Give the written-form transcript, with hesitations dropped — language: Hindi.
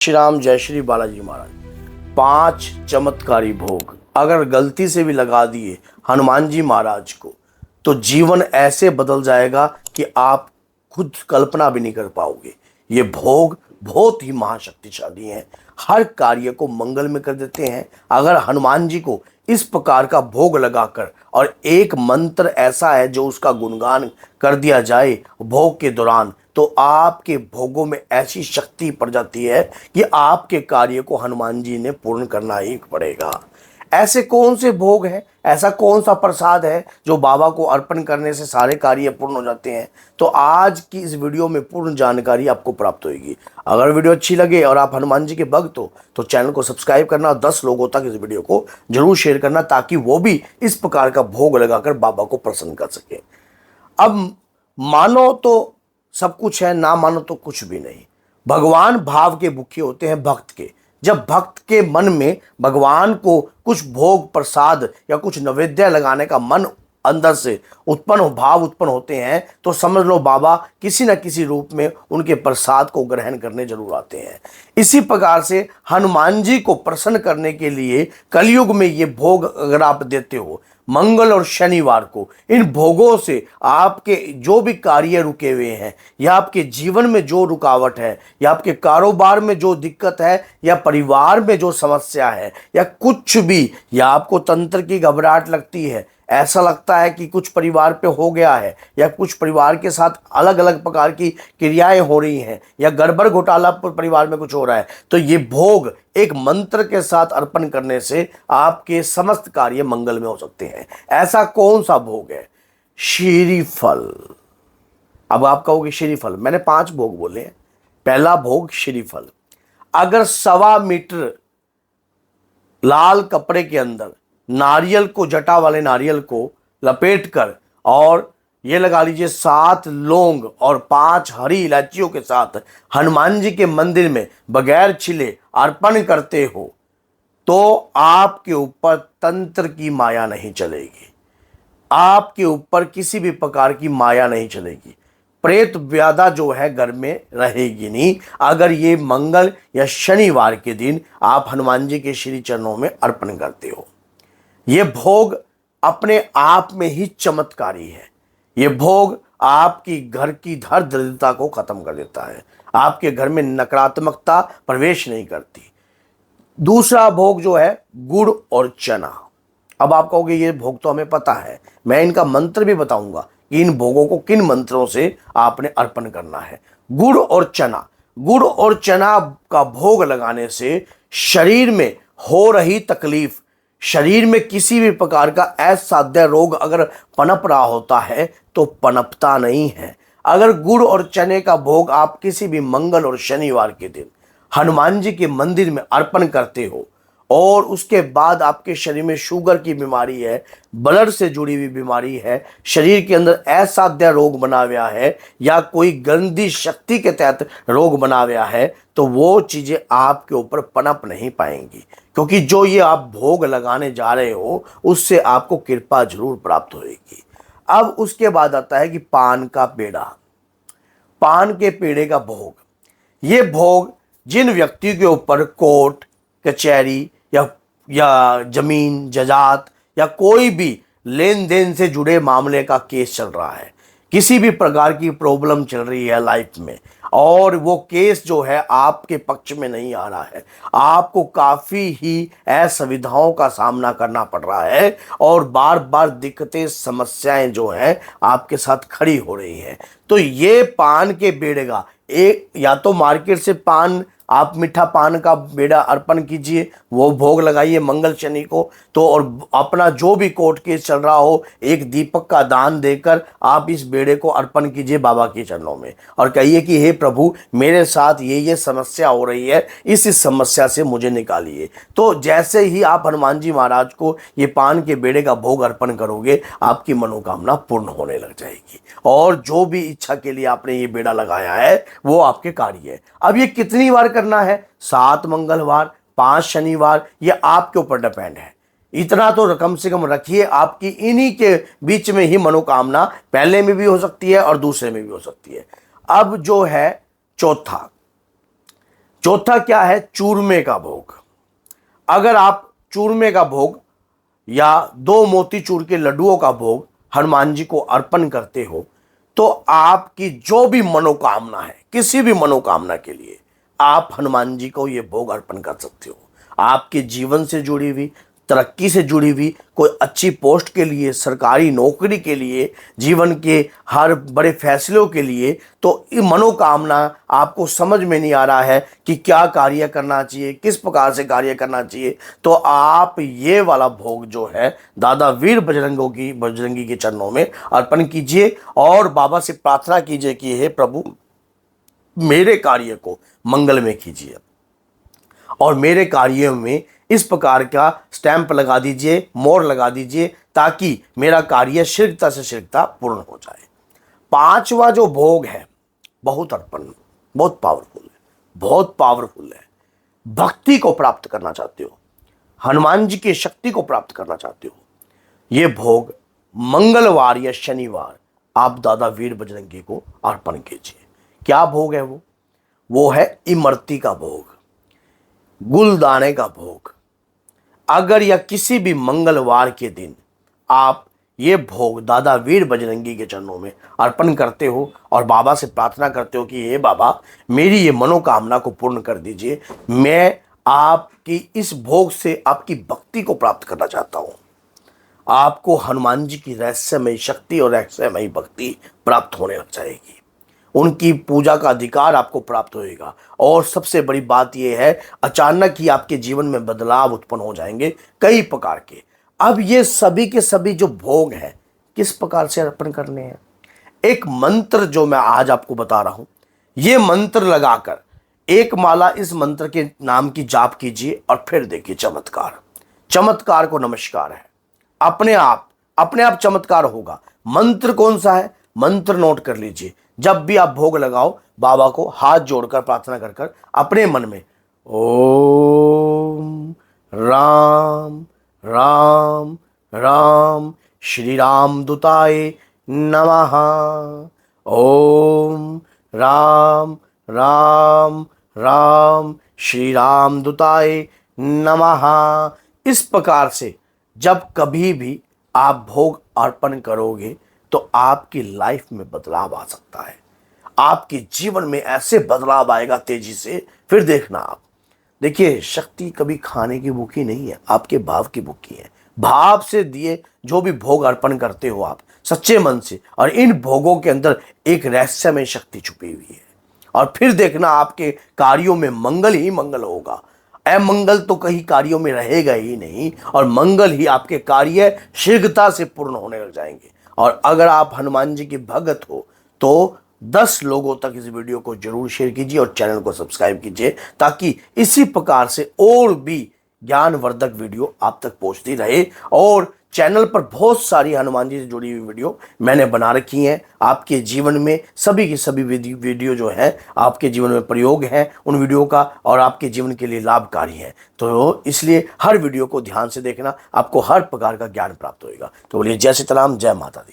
श्री राम, जय श्री बालाजी महाराज। 5 चमत्कारी भोग अगर गलती से भी लगा दिए हनुमान जी महाराज को तो जीवन ऐसे बदल जाएगा कि आप खुद कल्पना भी नहीं कर पाओगे। ये भोग बहुत ही महाशक्तिशाली हैं, हर कार्य को मंगल में कर देते हैं। अगर हनुमान जी को इस प्रकार का भोग लगाकर और एक मंत्र ऐसा है जो उसका गुणगान कर दिया जाए भोग के दौरान, तो आपके भोगों में ऐसी शक्ति पड़ जाती है कि आपके कार्य को हनुमान जी ने पूर्ण करना ही पड़ेगा। ऐसे कौन से भोग हैं, ऐसा कौन सा प्रसाद है जो बाबा को अर्पण करने से सारे कार्य पूर्ण हो जाते हैं? तो आज की इस वीडियो में पूर्ण जानकारी आपको प्राप्त होगी। अगर वीडियो अच्छी लगे और आप हनुमान जी के भक्त हो तो चैनल को सब्सक्राइब करना और 10 लोगों तक इस वीडियो को जरूर शेयर करना, ताकि वो भी इस प्रकार का भोग लगाकर बाबा को प्रसन्न कर सके। अब मानो तो सब कुछ है, ना मानो तो कुछ भी नहीं। भगवान भाव के भूखे होते हैं भक्त के। जब भक्त के मन में भगवान को कुछ भोग प्रसाद या कुछ नैवेद्य लगाने का मन अंदर से भाव उत्पन्न होते हैं तो समझ लो बाबा किसी न किसी रूप में उनके प्रसाद को ग्रहण करने जरूर आते हैं। इसी प्रकार से हनुमान जी को प्रसन्न करने के लिए कलयुग में ये भोग अगर आप देते हो मंगल और शनिवार को, इन भोगों से आपके जो भी कार्य रुके हुए हैं या आपके जीवन में जो रुकावट है या आपके कारोबार में जो दिक्कत है या परिवार में जो समस्या है या कुछ भी, या आपको तंत्र की घबराहट लगती है, ऐसा लगता है कि कुछ परिवार पे हो गया है या कुछ परिवार के साथ अलग अलग प्रकार की क्रियाएं हो रही हैं या गड़बड़ घोटाला परिवार में कुछ हो रहा है, तो ये भोग एक मंत्र के साथ अर्पण करने से आपके समस्त कार्य मंगल में हो सकते हैं। ऐसा कौन सा भोग है? श्रीफल। अब आप कहोगे श्रीफल, मैंने 5 भोग बोले हैं। पहला भोग श्रीफल। अगर 1.25 मीटर लाल कपड़े के अंदर नारियल को, जटा वाले नारियल को लपेटकर, और ये लगा लीजिए 7 लौंग और 5 हरी इलायचियों के साथ हनुमान जी के मंदिर में बगैर छिले अर्पण करते हो तो आपके ऊपर तंत्र की माया नहीं चलेगी, आपके ऊपर किसी भी प्रकार की माया नहीं चलेगी, प्रेत व्याधा जो है घर में रहेगी नहीं। अगर ये मंगल या शनिवार के दिन आप हनुमान जी के श्री चरणों में अर्पण करते हो, ये भोग अपने आप में ही चमत्कारी है। ये भोग आपकी घर की हर दरिद्रता को खत्म कर देता है, आपके घर में नकारात्मकता प्रवेश नहीं करती। दूसरा भोग जो है गुड़ और चना। अब आप कहोगे ये भोग तो हमें पता है, मैं इनका मंत्र भी बताऊंगा कि इन भोगों को किन मंत्रों से आपने अर्पण करना है। गुड़ और चना। गुड़ और चना का भोग लगाने से शरीर में हो रही तकलीफ, शरीर में किसी भी प्रकार का असाध्य रोग अगर पनप रहा होता है तो पनपता नहीं है। अगर गुड़ और चने का भोग आप किसी भी मंगल और शनिवार के दिन हनुमान जी के मंदिर में अर्पण करते हो और उसके बाद आपके शरीर में शुगर की बीमारी है, ब्लड से जुड़ी हुई बीमारी है, शरीर के अंदर असाध्य रोग बना हुआ है या कोई गंदी शक्ति के तहत रोग बना हुआ है, तो वो चीज़ें आपके ऊपर पनप नहीं पाएंगी, क्योंकि जो ये आप भोग लगाने जा रहे हो उससे आपको कृपा जरूर प्राप्त होगी। अब उसके बाद आता है कि पान का पेड़ा। पान के पेड़े का भोग। ये भोग जिन व्यक्ति के ऊपर कोर्ट कचहरी या जमीन जायदाद या कोई भी लेन देन से जुड़े मामले का केस चल रहा है, किसी भी प्रकार की प्रॉब्लम चल रही है लाइफ में और वो केस जो है आपके पक्ष में नहीं आ रहा है, आपको काफ़ी ही असुविधाओं का सामना करना पड़ रहा है और बार बार दिक्कतें समस्याएं जो हैं आपके साथ खड़ी हो रही हैं, तो ये पान के बेड़े का एक, या तो मार्केट से पान, आप मीठा पान का बेड़ा अर्पण कीजिए, वो भोग लगाइए मंगल शनि को, तो और अपना जो भी कोर्ट केस चल रहा हो एक दीपक का दान देकर आप इस बेड़े को अर्पण कीजिए बाबा के चरणों में और कहिए कि हे प्रभु मेरे साथ ये समस्या हो रही है, इस समस्या से मुझे निकालिए। तो जैसे ही आप हनुमान जी महाराज को ये पान के बेड़े का भोग अर्पण करोगे आपकी मनोकामना पूर्ण होने लग जाएगी और जो भी इच्छा के लिए आपने ये बेड़ा लगाया है वो आपके कार्य है। अब ये कितनी बार करना है? 7 मंगलवार, 5 शनिवार, ये आपके ऊपर डिपेंड है। इतना तो कम से कम रखिए, आपकी इन्हीं के बीच में ही मनोकामना पहले में भी हो सकती है और दूसरे में भी हो सकती है। अब जो है चौथा, चौथा क्या है, चूरमे का भोग। अगर आप चूरमे का भोग या 2 मोतीचूर के लड्डुओं का भोग हनुमान जी को अर्पण करते हो तो आपकी जो भी मनोकामना है, किसी भी मनोकामना के लिए आप हनुमान जी को ये भोग अर्पण कर सकते हो। आपके जीवन से जुड़ी हुई, तरक्की से जुड़ी हुई, कोई अच्छी पोस्ट के लिए, सरकारी नौकरी के लिए, जीवन के हर बड़े फैसलों के लिए, तो ये मनोकामना आपको समझ में नहीं आ रहा है कि क्या कार्य करना चाहिए, किस प्रकार से कार्य करना चाहिए, तो आप ये वाला भोग जो है दादा वीर बजरंगी के चरणों में अर्पण कीजिए और बाबा से प्रार्थना कीजिए कि हे प्रभु मेरे कार्य को मंगल में कीजिए और मेरे कार्यों में इस प्रकार का स्टैंप लगा दीजिए, मोहर लगा दीजिए, ताकि मेरा कार्य शीघ्रता से शीघ्रता पूर्ण हो जाए। 5वां जो भोग है, बहुत अर्पण, बहुत पावरफुल है, बहुत पावरफुल है। भक्ति को प्राप्त करना चाहते हो, हनुमान जी की शक्ति को प्राप्त करना चाहते हो, ये भोग मंगलवार या शनिवार आप दादा वीर बजरंगी को अर्पण कीजिए। क्या भोग है वो है इमरती का भोग, गुलदाने का भोग। अगर या किसी भी मंगलवार के दिन आप ये भोग दादा वीर बजरंगी के चरणों में अर्पण करते हो और बाबा से प्रार्थना करते हो कि हे बाबा मेरी ये मनोकामना को पूर्ण कर दीजिए, मैं आपकी इस भोग से आपकी भक्ति को प्राप्त करना चाहता हूँ, आपको हनुमान जी की रहस्यमयी शक्ति और रहस्यमयी भक्ति प्राप्त होने लग जाएगी, उनकी पूजा का अधिकार आपको प्राप्त होएगा। और सबसे बड़ी बात यह है, अचानक ही आपके जीवन में बदलाव उत्पन्न हो जाएंगे कई प्रकार के। अब ये सभी के सभी जो भोग हैं किस प्रकार से अर्पण करने हैं, एक मंत्र जो मैं आज आपको बता रहा हूं, ये मंत्र लगाकर एक माला इस मंत्र के नाम की जाप कीजिए और फिर देखिए चमत्कार। चमत्कार को नमस्कार है, अपने आप चमत्कार होगा। मंत्र कौन सा है, मंत्र नोट कर लीजिए। जब भी आप भोग लगाओ बाबा को हाथ जोड़कर प्रार्थना कर कर अपने मन में ओम राम राम राम श्री राम दूताय नमः, ओम राम राम राम श्री राम दूताय नमः। इस प्रकार से जब कभी भी आप भोग अर्पण करोगे तो आपकी लाइफ में बदलाव आ सकता है, आपके जीवन में ऐसे बदलाव आएगा तेजी से, फिर देखना आप। देखिए शक्ति कभी खाने की भूखी नहीं है, आपके भाव की भूखी है। भाव से दिए जो भी भोग अर्पण करते हो आप सच्चे मन से, और इन भोगों के अंदर एक रहस्यमय शक्ति छुपी हुई है, और फिर देखना आपके कार्यों में मंगल ही मंगल होगा। अमंगल तो कहीं कार्यों में रहेगा ही नहीं, और मंगल ही आपके कार्य शीघ्रता से पूर्ण होने लग जाएंगे। और अगर आप हनुमान जी की भगत हो तो 10 लोगों तक इस वीडियो को जरूर शेयर कीजिए और चैनल को सब्सक्राइब कीजिए, ताकि इसी प्रकार से और भी ज्ञानवर्धक वीडियो आप तक पहुंचती रहे। और चैनल पर बहुत सारी हनुमान जी से जुड़ी हुई वीडियो मैंने बना रखी हैं, आपके जीवन में सभी की सभी वीडियो जो है आपके जीवन में प्रयोग है उन वीडियो का, और आपके जीवन के लिए लाभकारी है। तो इसलिए हर वीडियो को ध्यान से देखना, आपको हर प्रकार का ज्ञान प्राप्त होगा। तो बोलिए जय सीताराम, जय माता दी।